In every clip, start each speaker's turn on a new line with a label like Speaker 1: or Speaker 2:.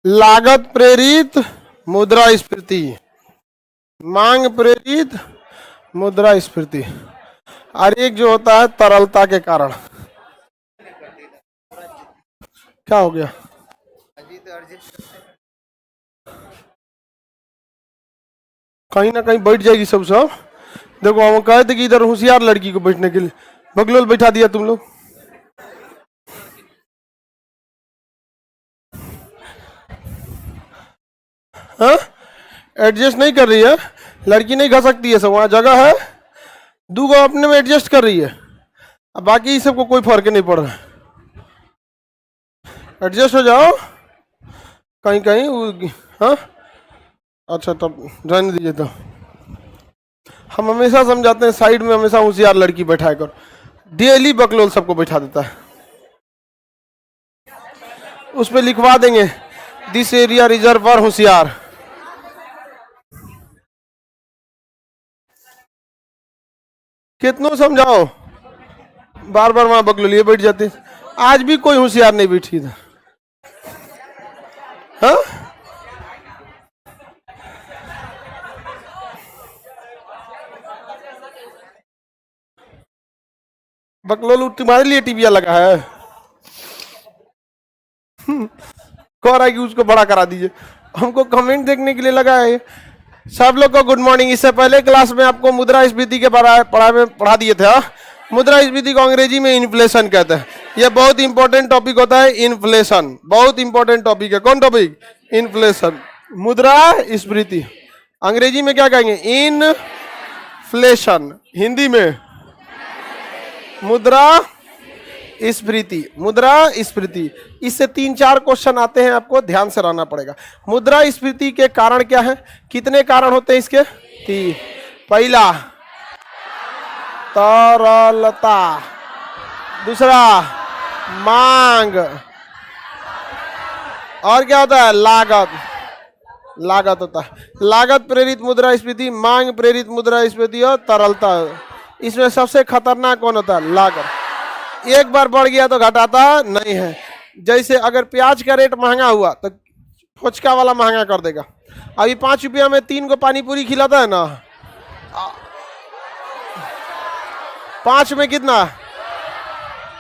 Speaker 1: लागत प्रेरित मुद्रास्फीति, मांग प्रेरित मुद्रास्फीति, और एक जो होता है तरलता के कारण। क्या हो गया? कहीं ना कहीं बैठ जाएगी सब। देखो हम कहे थे कि इधर होशियार लड़की को बैठने के लिए, बगलोल बैठा दिया तुम लोग। हाँ, एडजस्ट नहीं कर रही है लड़की, नहीं खा सकती है सब, वहां जगह है, दूगो अपने में एडजस्ट कर रही है, अब बाकी सबको कोई फर्क नहीं पड़ रहा है। एडजस्ट हो जाओ कहीं कहीं। हाँ अच्छा, तब जाने दीजिए। तो हम हमेशा समझाते हैं साइड में हमेशा होशियार लड़की बैठाया कर, डेली बकलोल सबको बैठा देता है। उस पर लिखवा देंगे दिस एरिया रिजर्व फॉर होशियार। कितनों समझाओ, बार बार वहां बकलोलिए बैठ जाते। आज भी कोई होशियार नहीं बैठी था। हाँ, बकलोल तुम्हारे लिए टीविया लगा है। कह रहा है कि उसको बड़ा करा दीजिए, हमको कमेंट देखने के लिए लगा है। सब लोग को गुड मॉर्निंग। इससे पहले क्लास में आपको मुद्रास्फीति के पढ़ा दिए थे। मुद्रास्फीति को अंग्रेजी में इन्फ्लेशन कहते हैं। यह बहुत इंपॉर्टेंट टॉपिक होता है, इन्फ्लेशन बहुत इंपॉर्टेंट टॉपिक है। कौन टॉपिक? इन्फ्लेशन। मुद्रास्फीति अंग्रेजी में क्या कहेंगे? इन्फ्लेशन। हिंदी में मुद्रास्फीति। मुद्रास्फीति, इससे 3-4 क्वेश्चन आते हैं, आपको ध्यान से रहना पड़ेगा। मुद्रास्फीति के कारण क्या है? कितने कारण होते हैं इसके? 3। पहला तरलता, दूसरा मांग, और क्या होता है? लागत। लागत होता है। लागत प्रेरित मुद्रास्फीति, मांग प्रेरित मुद्रास्फीति और तरलता। इसमें सबसे खतरनाक कौन होता है? लागत। एक बार बढ़ गया तो घटाता नहीं है। जैसे अगर प्याज का रेट महंगा हुआ तो फुचका वाला महंगा कर देगा। अभी 5 रुपया में 3 को पानी पूरी खिलाता है ना, 5 में कितना?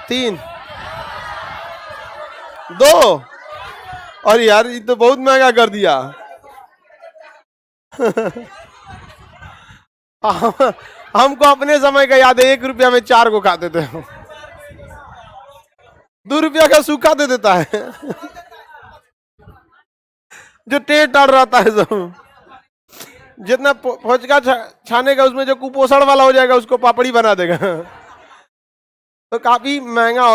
Speaker 1: 3, 2। और यार ये तो बहुत महंगा कर दिया। हमको अपने समय का याद है, 1 रुपया में 4 को खाते थे। 2 रुपया का सूखा दे देता है जो टेट डाल रहता है सब। जितना फौचका छाने का उसमें जो कुपोषण वाला हो जाएगा उसको पापड़ी बना देगा। तो काफी महंगा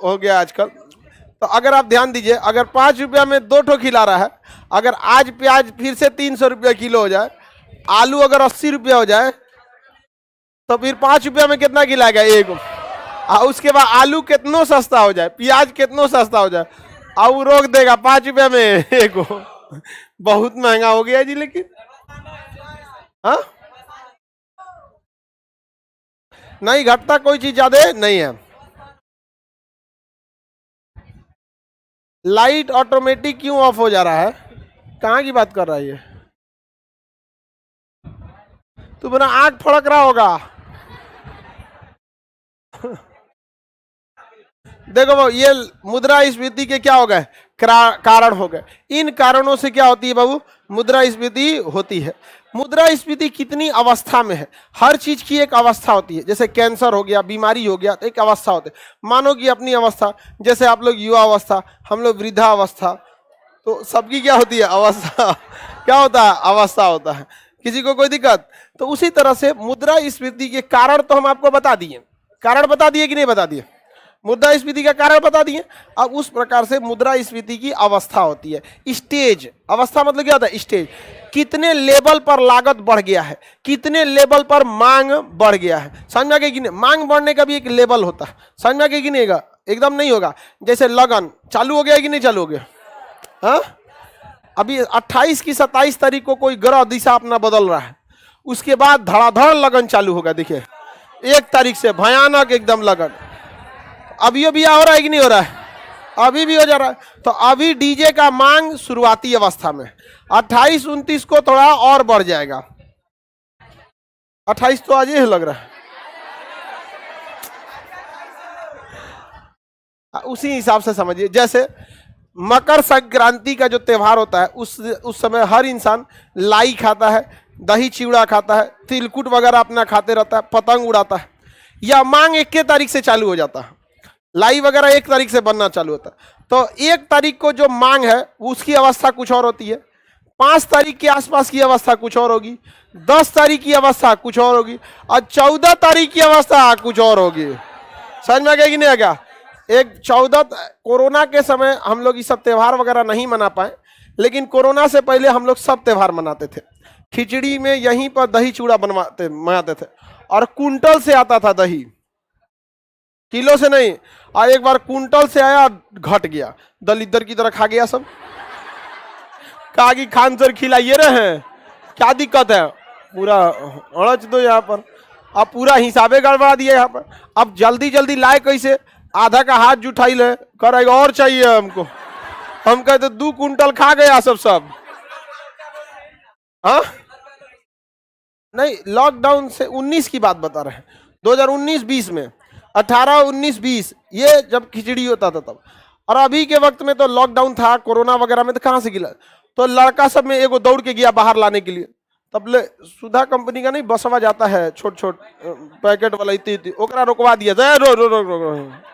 Speaker 1: हो गया आजकल। तो अगर आप ध्यान दीजिए, अगर 5 रुपया में 2 ठो खिला रहा है, अगर आज प्याज फिर से 300 रुपया किलो हो जाए, आलू अगर 80 रुपया हो जाए, तो फिर 5 रुपया में कितना खिलाएगा? 1। और उसके बाद आलू कितनों सस्ता हो जाए, प्याज कितनों सस्ता हो जाए, और रोक देगा 5 रुपया में 1। बहुत महंगा हो गया जी। लेकिन हाँ, नहीं घटता कोई चीज ज्यादा नहीं है। लाइट ऑटोमेटिक क्यों ऑफ हो जा रहा है? कहाँ की बात कर रहा है ये? तू मेरा आंख फड़क रहा होगा। देखो बाबू, ये मुद्रास्फीति के क्या हो गए? कारण हो गए। इन कारणों से क्या होती है बाबू? मुद्रास्फीति होती है। मुद्रास्फीति कितनी अवस्था में है? हर चीज की एक अवस्था होती है। जैसे कैंसर हो गया, बीमारी हो गया, तो एक अवस्था होती है। मानो कि अपनी अवस्था, जैसे आप लोग युवा अवस्था, हम लोग वृद्धा अवस्था, तो सबकी क्या होती है? अवस्था। क्या होता है? अवस्था होता है। किसी को कोई दिक्कत? तो उसी तरह से मुद्रास्फीति के कारण तो हम आपको बता दिए। कारण बता दिए कि नहीं बता दिए? मुद्रास्फीति का कारण बता दिए। अब उस प्रकार से मुद्रास्फीति की अवस्था होती है। स्टेज, अवस्था मतलब क्या होता है? स्टेज। कितने लेवल पर लागत बढ़ गया है, कितने लेवल पर मांग बढ़ गया है। समझ में आ गया कि नहीं? मांग बढ़ने का भी एक लेवल होता है। समझ में आ गया कि नहीं? एकदम नहीं होगा। जैसे लगन चालू हो गया कि नहीं चालू हो गया? हाँ, अभी 28 की 27 तारीख को कोई ग्रह दिशा अपना बदल रहा है, उसके बाद धड़ाधड़ लगन चालू होगा। देखिए 1 तारीख से भयानक एकदम लगन। अभी हो रहा है कि नहीं हो रहा है? अभी भी हो जा रहा है। तो अभी डीजे का मांग शुरुआती अवस्था में, 28-29 को थोड़ा और बढ़ जाएगा। 28 तो आज ही लग रहा है, उसी हिसाब से समझिए। जैसे मकर संक्रांति का जो त्योहार होता है उस समय हर इंसान लाई खाता है, दही चिवड़ा खाता है, तिलकुट वगैरह अपना खाते रहता है, पतंग उड़ाता है। यह मांग 1 तारीख से चालू हो जाता है, लाई वगैरह 1 तारीख से बनना चालू होता है। तो 1 तारीख को जो मांग है उसकी अवस्था कुछ और होती है, 5 तारीख के आसपास की अवस्था कुछ और होगी, 10 तारीख की अवस्था कुछ और होगी, और 14 तारीख की अवस्था कुछ और होगी। समझ में आ गया कि नहीं आ गया? एक 14 कोरोना के समय हम लोग ये सब त्यौहार वगैरह नहीं मना पाए, लेकिन कोरोना से पहले हम लोग सब त्यौहार मनाते थे। खिचड़ी में यहीं पर दही चूड़ा मनाते थे, और कुंटल से आता था दही, किलो से नहीं। और एक बार कुंटल से आया, घट गया, दलिद्दर की तरह खा गया सब। कहा कि खान सर खिलाइए रहे हैं, क्या दिक्कत है, पूरा अड़च दो यहाँ पर। अब पूरा हिसाबे गड़बड़ा दिया यहाँ पर। अब जल्दी जल्दी लाए कैसे, आधा का हाथ जुटाई ले, करेगा और चाहिए हमको। हम कहते 2 कुंटल खा गया सब। हाँ नहीं, लॉकडाउन से 19 की बात बता रहे हैं, 2019-20 में, 18-19-20 ये जब खिचड़ी होता था तब। और अभी के वक्त में तो लॉकडाउन था, कोरोना वगैरह में, तो कहाँ से गिला। तो लड़का सब में एगो दौड़ के गया बाहर लाने के लिए। तब ले सुधा कंपनी का नहीं बसवा जाता है, छोट छोट पैकेट वाला, इतनी ओकरा रोकवा दिया जाए, रो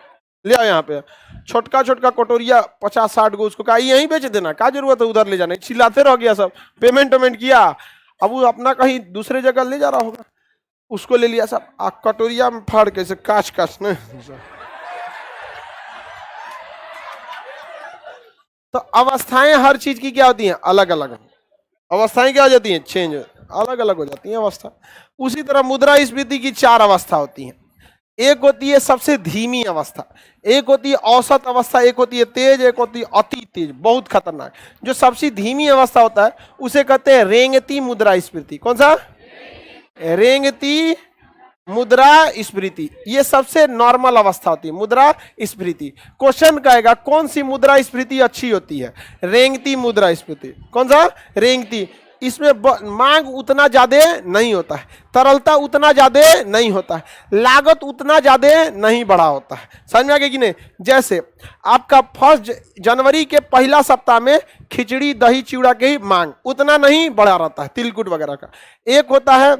Speaker 1: ले आओ यहाँ पे छोटका कटोरिया 50-60 गो, उसको कहा यहीं बेच देना, क्या जरूरत है उधर ले जाने। चिल्लाते रह गया सब, पेमेंट किया। अब वो अपना कहीं दूसरे जगह ले जा रहा होगा, उसको ले लिया सब, कटोरिया में फाड़ के से काच न। तो अवस्थाएं हर चीज की क्या होती हैं, अलग अलग अवस्थाएं क्या हो जाती हैं, चेंज, अलग अलग हो जाती हैं अवस्था। उसी तरह मुद्रास्फीति की 4 अवस्था होती हैं। एक होती है सबसे धीमी अवस्था, एक होती है औसत अवस्था, एक होती है तेज, एक होती है अति तेज, बहुत खतरनाक। जो सबसे धीमी अवस्था होता है उसे कहते हैं रेंगती मुद्रास्फीति। कौन सा? रेंगती मुद्रास्फीति। ये सबसे नॉर्मल अवस्था होती है मुद्रास्फीति। क्वेश्चन कहेगा कौन सी मुद्रास्फीति अच्छी होती है? रेंगती मुद्रास्फीति। कौन सा? रेंगती। इसमें मांग उतना ज्यादा नहीं होता है, तरलता उतना ज्यादा नहीं होता है, लागत उतना ज्यादा नहीं बढ़ा होता है। समझ में आ गया कि नहीं? जैसे आपका 1 जनवरी के पहला सप्ताह में खिचड़ी दही चिवड़ा की ही मांग उतना नहीं बढ़ा रहता है, तिलकुट वगैरह का। एक होता है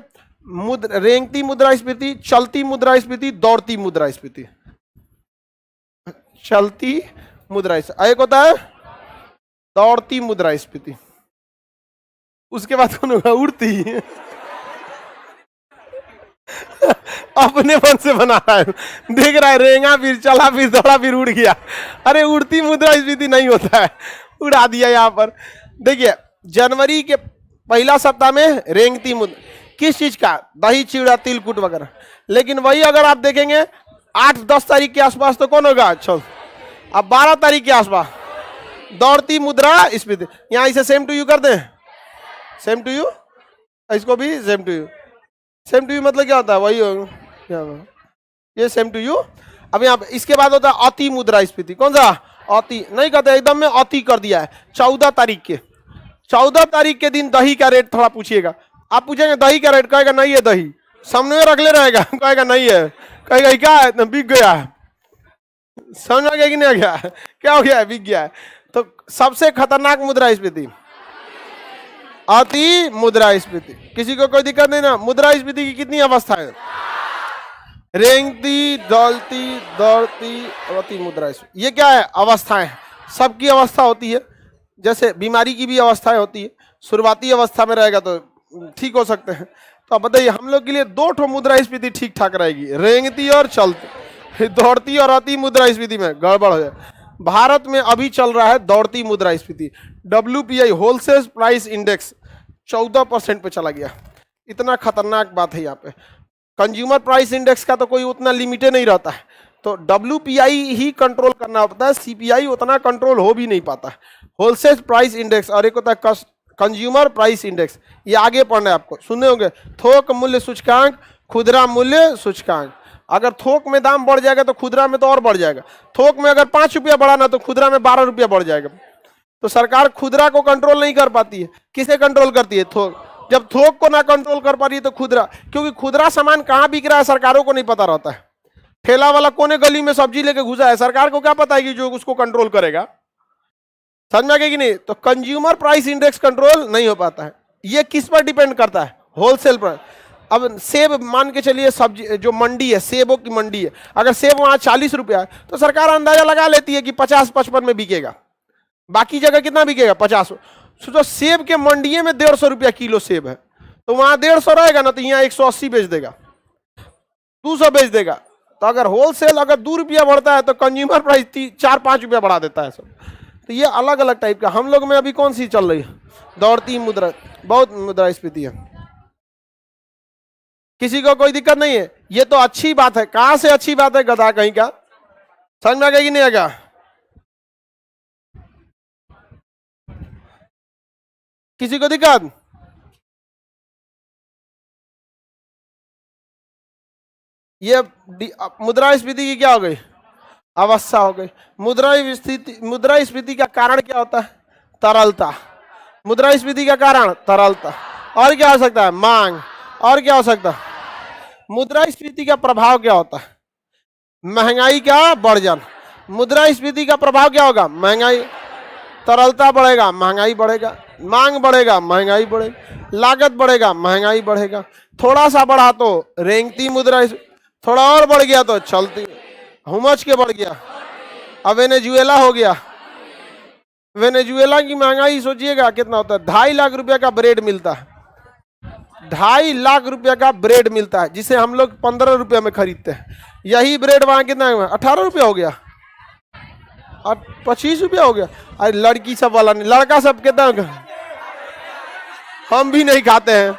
Speaker 1: रेंगती मुद्रास्फीति, चलती मुद्रास्फीति, दौड़ती मुद्रास्फीति। चलती मुद्रास्फीति, एक होता है दौड़ती मुद्रास्फीति। उसके बाद कौन होगा? उड़ती। अपने मन से बना रहा है, देख रहा है, रेंगा फिर चला फिर दौड़ा फिर उड़ गया। अरे उड़ती मुद्रास्फीति नहीं होता है, उड़ा दिया यहाँ पर। देखिए जनवरी के पहला सप्ताह में रेंगती मुद्रा, किस चीज का? दही चिवड़ा तिलकुट वगैरह। लेकिन वही अगर आप देखेंगे 8-10 तारीख के आसपास तो कौन होगा? अच्छा, अब 12 तारीख के आसपास दौड़ती मुद्रास्फीति। यहाँ इसे सेम टू यू कर दें, सेम टू यू, इसको भी same to you. Same to you मतलब क्या होता है? वही होगा ये सेम टू यू। अब यहाँ पे इसके बाद होता है अति मुद्रास्फीति। कौन सा? अति नहीं कहते, एकदम में अति कर दिया है। 14 तारीख के, 14 तारीख के दिन दही का रेट थोड़ा पूछिएगा। आप पूछेंगे दही का रेट, कहेगा नहीं है दही, सामने में रख ले रहेगा, कहेगा नहीं है, कहेगा क्या है, बिक गया है। समझ में आ गया कि नहीं आ गया? क्या हो गया है? बिक गया है। तो सबसे खतरनाक मुद्रास्फीति अति मुद्रास्फीति। किसी को कोई दिक्कत नहीं ना? मुद्रास्फीति की कितनी अवस्था है? रेंगती, दौड़ती, दौड़ती, अति मुद्रास्फीति। ये क्या है? अवस्थाएं। सबकी अवस्था होती है, जैसे बीमारी की भी अवस्थाएं होती है। शुरुआती अवस्था में रहेगा तो ठीक हो सकते हैं। तो अब बताइए हम लोग के लिए 2 ठो मुद्रास्फीति ठीक ठाक रहेगी, रेंगती और चलती। दौड़ती और अति मुद्रास्फीति में गड़बड़ हो जाए। भारत में अभी चल रहा है दौड़ती मुद्रास्फीति। WPI होलसेल प्राइस इंडेक्स 14% पे चला गया। इतना खतरनाक बात है यहाँ पे। कंज्यूमर प्राइस इंडेक्स का तो कोई उतना लिमिटे नहीं रहता है, तो WPI ही कंट्रोल करना होता है, CPI उतना कंट्रोल हो भी नहीं पाता। होलसेल प्राइस इंडेक्स और एक होता है कंज्यूमर प्राइस इंडेक्स, ये आगे पढ़ना है आपको, सुने होंगे। थोक मूल्य सूचकांक, खुदरा मूल्य सूचकांक। अगर थोक में दाम बढ़ जाएगा तो खुदरा में तो और बढ़ जाएगा। थोक में अगर 5 रुपया बढ़ा ना तो खुदरा में 12 रुपया बढ़ जाएगा। तो सरकार खुदरा को कंट्रोल नहीं कर पाती है, किसे कंट्रोल करती है? थोक। जब थोक को ना कंट्रोल कर पा रही है तो खुदरा, क्योंकि खुदरा सामान कहाँ बिक रहा है सरकारों को नहीं पता रहता है। ठेला वाला कोने गली में सब्जी लेके घुसा है, सरकार को क्या पता है कि जो उसको कंट्रोल करेगा? समझ में आ गया कि नहीं? तो कंज्यूमर प्राइस इंडेक्स कंट्रोल नहीं हो पाता है। ये किस पर डिपेंड करता है? होलसेल पर। अब सेब मान के चलिए, सब्जी जो मंडी है, सेबों की मंडी है, अगर सेब वहां 40 रुपया है तो सरकार अंदाजा लगा लेती है कि 50-55 में बिकेगा, बाकी जगह कितना बिकेगा? 50। सोचो सेब के मंडिये में 150 रुपया किलो सेब है, तो वहां 150 रहेगा ना, तो यहाँ 180 बेच देगा, 200 बेच देगा। तो अगर होलसेल अगर 2 रुपया बढ़ता है तो कंज्यूमर प्राइस 4-5 रुपया बढ़ा देता है सब। तो ये अलग अलग टाइप का। हम लोग में अभी कौन सी चल रही है? दौड़ती मुद्रा, बहुत मुद्रास्फीति है। किसी को कोई दिक्कत नहीं है? ये तो अच्छी बात है। कहां से अच्छी बात है? गधा कहीं का। समझ में आ गया कि नहीं आएगा? किसी को दिक्कत? ये मुद्रास्फीति की क्या हो गई? अवस्था हो गई। मुद्रास्फीति का कारण क्या होता है? तरलता। मुद्रास्फीति का कारण तरलता। और क्या हो सकता है? मांग। और क्या हो सकता है? मुद्रास्फीति का प्रभाव क्या होता है? महंगाई का बढ़जन। मुद्रास्फीति का प्रभाव क्या होगा? महंगाई। तरलता बढ़ेगा, महंगाई बढ़ेगा। मांग बढ़ेगा, महंगाई बढ़ेगी। लागत बढ़ेगा, महंगाई बढ़ेगा। थोड़ा सा बढ़ा तो रेंगती मुद्रा, थोड़ा और बढ़ गया तो चलती, हुमच के बढ़ गया। अब वेनेजुएला हो गया। वेनेजुएला की महंगाई सोचिएगा कितना होता है? 2.5 लाख रुपया का ब्रेड मिलता है। 2.5 लाख रुपया का ब्रेड मिलता है, जिसे हम लोग 15 रुपया में खरीदते हैं। यही ब्रेड वहां कितना है? 18 रुपया हो गया और 25 रुपया हो गया। अरे लड़की सब वाला नहीं, लड़का सब कितना? हम भी नहीं खाते हैं।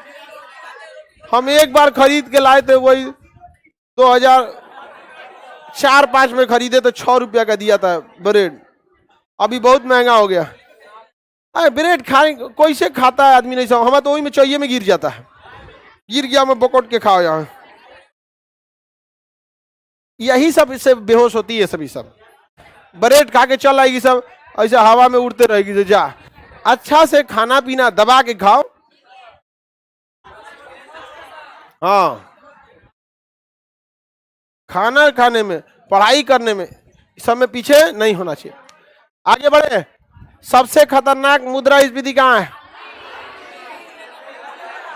Speaker 1: हम एक बार खरीद के लाए थे, वही 2004-05 में खरीदे तो 6 रुपया का दिया था ब्रेड। अभी बहुत महंगा हो गया। अरे ब्रेड खाए कोई से खाता है आदमी? नहीं समझ। हमें तो वही में चाहिए में गिर जाता है, गिर गया मैं बकोट के खाओ यहाँ। यही सब इससे बेहोश होती है सभी। सब ब्रेड खा के चल आएगी, सब ऐसे हवा में उड़ते रहेगी। तो जा अच्छा से खाना पीना दबा के खाओ। हाँ, खाना खाने में, पढ़ाई करने में, सब में पीछे नहीं होना चाहिए। आगे बढ़े। सबसे खतरनाक मुद्रास्फीति कहाँ है?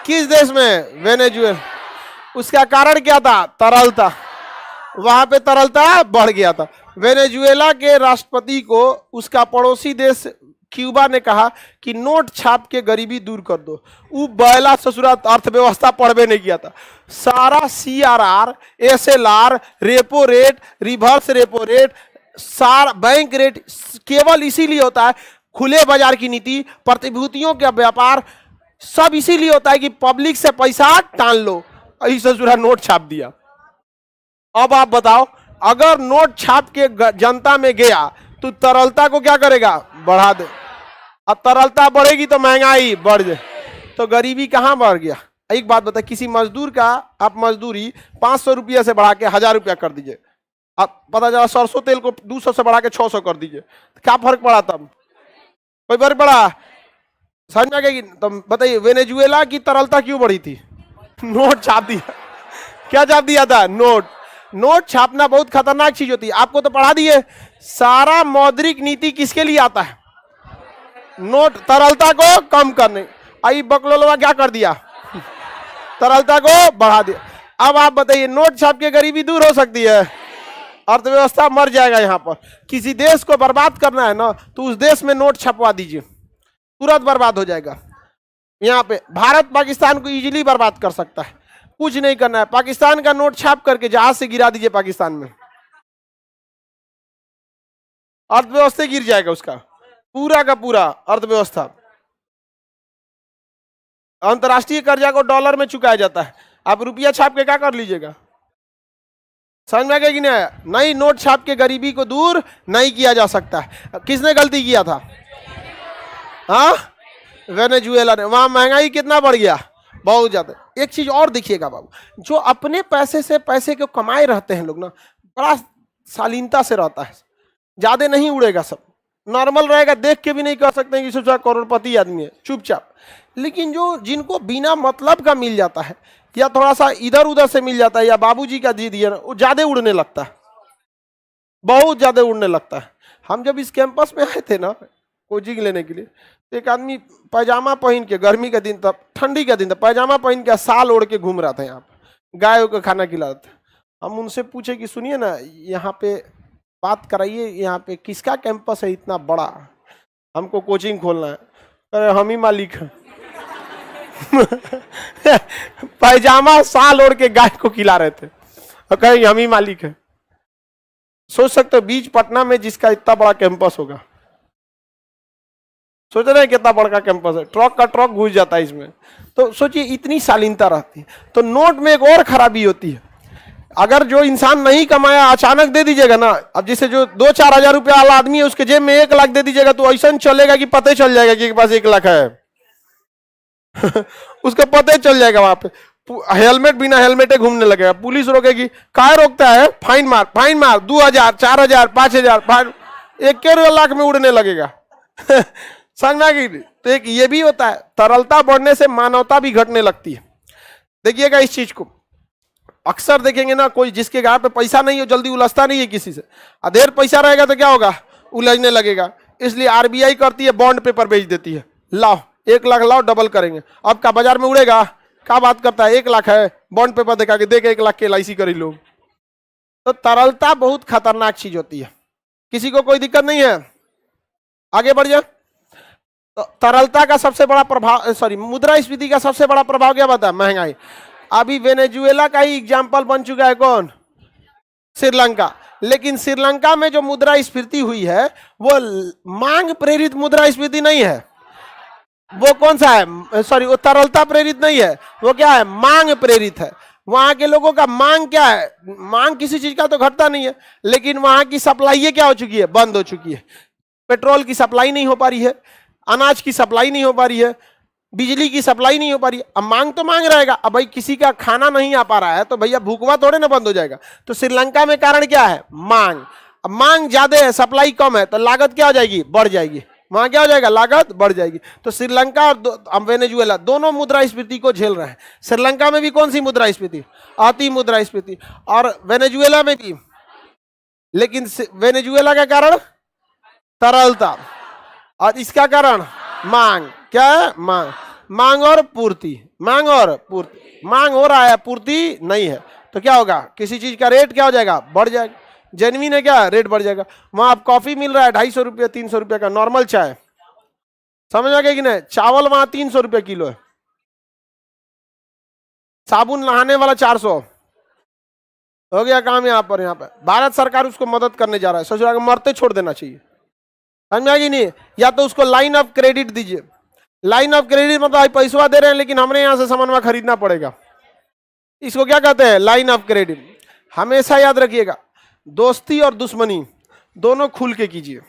Speaker 1: किस देश में? वेनेजुएला। उसका कारण क्या था? तरलता। वहां पे तरलता बढ़ गया था। वेनेजुएला के राष्ट्रपति को उसका पड़ोसी देश क्यूबा ने कहा कि नोट छाप के गरीबी दूर कर दो। वो बैला ससुरा अर्थव्यवस्था पढ़वे नहीं किया था। सारा CRR, SLR, repo rate, reverse repo rate, सारा बैंक रेट केवल इसीलिए होता है, खुले बाजार की नीति, प्रतिभूतियों का व्यापार, सब इसीलिए होता है कि पब्लिक से पैसा टान लो। ऐसी ससुरा नोट छाप दिया। अब आप बताओ, अगर नोट छाप के जनता में गया तो तरलता को क्या करेगा? बढ़ा दे। अब तरलता बढ़ेगी तो महंगाई बढ़ जाए, तो गरीबी कहां बढ़ गया? एक बात बता, किसी मजदूर का आप मजदूरी 500 रुपया से बढ़ा के 1000 रुपया कर दीजिए, आप पता चला सरसों तेल को 200 से बढ़ा के 600 कर दीजिए, तो क्या फर्क पड़ा? तब कोई फर्क पड़ा? समझ में आ गया? तो बताइए, वेनेजुएला की तरलता क्यों बढ़ी थी? नोट छाप दिया। क्या छाप दिया था? नोट। नोट छापना बहुत खतरनाक चीज होती है। आपको तो पढ़ा दिए। सारा मौद्रिक नीति किसके लिए आता है? नोट, तरलता को कम करने। आई बकलोलवा क्या कर दिया? तरलता को बढ़ा दिया। अब आप बताइए, नोट छाप के गरीबी दूर हो सकती है? अर्थव्यवस्था मर जाएगा। यहाँ पर किसी देश को बर्बाद करना है ना, तो उस देश में नोट छपवा दीजिए, तुरंत बर्बाद हो जाएगा। यहाँ पे भारत पाकिस्तान को इजीली बर्बाद कर सकता है। कुछ नहीं करना है, पाकिस्तान का नोट छाप करके जहाज से गिरा दीजिए पाकिस्तान में, अर्थव्यवस्था गिर जाएगा उसका, पूरा का पूरा अर्थव्यवस्था। अंतरराष्ट्रीय कर्जा को डॉलर में चुकाया जाता है, आप रुपया छाप के क्या कर लीजिएगा? समझ में आ गया कि नहीं? नहीं, नोट छाप के गरीबी को दूर नहीं किया जा सकता है। किसने गलती किया था? हाँ, वेनेजुएला ने। वहां महंगाई कितना बढ़ गया? बहुत ज्यादा। एक चीज और देखिएगा बाबू, जो अपने पैसे से पैसे को कमाए रहते हैं लोग ना, बड़ा शालीनता से रहता है, ज्यादा नहीं उड़ेगा, सब नॉर्मल रहेगा, देख के भी नहीं कह सकते हैं कि सोचा करोड़पति आदमी है, चुपचाप। लेकिन जो जिनको बिना मतलब का मिल जाता है, या थोड़ा सा इधर उधर से मिल जाता है, या बाबूजी का दे दिया ना, वो ज्यादा उड़ने लगता है, बहुत ज्यादा उड़ने लगता है। हम जब इस कैंपस में आए थे ना कोचिंग लेने के लिए, तो एक आदमी पैजामा पहन के, गर्मी का दिन था, ठंडी का दिन था, पैजामा पहन के साल ओढ़ के घूम रहा था, यहाँ पे गायों को खाना खिला रहा था। हम उनसे पूछे कि सुनिए ना, यहाँ पे बात कराइए, यहाँ पे किसका कैंपस है इतना बड़ा, हमको कोचिंग खोलना है। अरे हम ही मालिक हैं। पैजामा साल ओढ़ के गाय को खिला रहे थे और कहे हम ही मालिक है। सोच सकते हो बीच पटना में जिसका इतना बड़ा कैंपस होगा, सोच रहे हैं कितना बड़ा कैंपस है, ट्रक का ट्रक घुस जाता है इसमें। तो सोचिए इतनी शालीनता रहती है। तो नोट में एक और खराबी होती है, अगर जो इंसान नहीं कमाया अचानक दे दीजिएगा ना, अब जैसे जो 2-4 हजार रुपया वाला आदमी है उसके जेब में 1 लाख दे दीजिएगा, तो ऐसा चलेगा कि पता चल जाएगा कि पास 1 लाख है। उसका पता चल जाएगा, वहां पे हेलमेट बिना हेलमेटे घूमने लगेगा, पुलिस रोकेगी, काय रोकता है, फाइन मार 2000 4000 5000 फाइन, 1 लाख में उड़ने लगेगा। समझना कि तो एक ये भी होता है, तरलता बढ़ने से मानवता भी घटने लगती है। देखिएगा इस चीज को अक्सर देखेंगे ना, कोई जिसके घर पे पैसा नहीं हो जल्दी उलझता नहीं है किसी से, अधेर पैसा रहेगा तो क्या होगा, उलझने लगेगा। इसलिए आरबीआई करती है, बॉन्ड पेपर बेच देती है, लाओ 1 लाख लाओ डबल करेंगे। अब का बाजार में उड़ेगा, क्या बात करता है, 1 लाख है, बॉन्ड पेपर दिखा के देख 1 लाख के LIC करी लोग। तो तरलता बहुत खतरनाक चीज होती है। किसी को कोई दिक्कत नहीं है, आगे बढ़ जाए। तो तरलता का सबसे बड़ा प्रभाव, सॉरी मुद्रास्फीति का सबसे बड़ा प्रभाव क्या बता, महंगाई। अभी वेनेजुएला का ही एग्जाम्पल बन चुका है, कौन, श्रीलंका। लेकिन श्रीलंका में जो मुद्रास्फीति हुई है वो मांग प्रेरित मुद्रास्फीति नहीं है, वो कौन सा है, सॉरी वो तरलता प्रेरित नहीं है, वो क्या है, मांग प्रेरित है। वहां के लोगों का मांग क्या है, मांग किसी चीज का तो घटता नहीं है, लेकिन वहां की सप्लाई क्या हो चुकी है, बंद हो चुकी है। पेट्रोल की सप्लाई नहीं हो पा रही है, अनाज की सप्लाई नहीं हो पा रही है, बिजली की सप्लाई नहीं हो पा रही है। अब मांग तो मांग रहेगा, अब भाई किसी का खाना नहीं आ पा रहा है तो भैया भूखवा थोड़े ना बंद हो जाएगा। तो श्रीलंका में कारण क्या है, मांग। अब मांग ज्यादा है, सप्लाई कम है, तो लागत क्या हो जाएगी, बढ़ जाएगी। वहां क्या हो जाएगा, लागत बढ़ जाएगी। तो श्रीलंका और वेनेजुएला दोनों मुद्रास्फीति को झेल रहे हैं। श्रीलंका में भी कौन सी मुद्रास्फीति, अति मुद्रास्फीति, और वेनेजुएला में भी। लेकिन वेनेजुएला का कारण तरलता, और इसका कारण मांग। क्या है, मांग और पूर्ति, मांग और पूर्ति। मांग हो रहा है, पूर्ति नहीं है, तो क्या होगा, किसी चीज का रेट क्या हो जाएगा, बढ़ जाएगा। जेनविन है क्या, रेट बढ़ जाएगा। वहां आप कॉफी मिल रहा है 250 रुपया 300 रुपया का, नॉर्मल चाय, समझ आ गया कि नहीं। चावल वहां 300 रुपया किलो है, साबुन नहाने वाला 400 हो गया काम। यहाँ पे भारत सरकार उसको मदद करने जा रहा है, सोच रहा है मरते छोड़ देना चाहिए, समझ आ गई नहीं। या तो उसको लाइन ऑफ क्रेडिट दीजिए। लाइन ऑफ क्रेडिट मतलब पैसा दे रहे हैं लेकिन हमने यहां से सामान खरीदना पड़ेगा, इसको क्या कहते हैं, लाइन ऑफ क्रेडिट। हमेशा याद रखिएगा, दोस्ती और दुश्मनी दोनों खुल के कीजिए।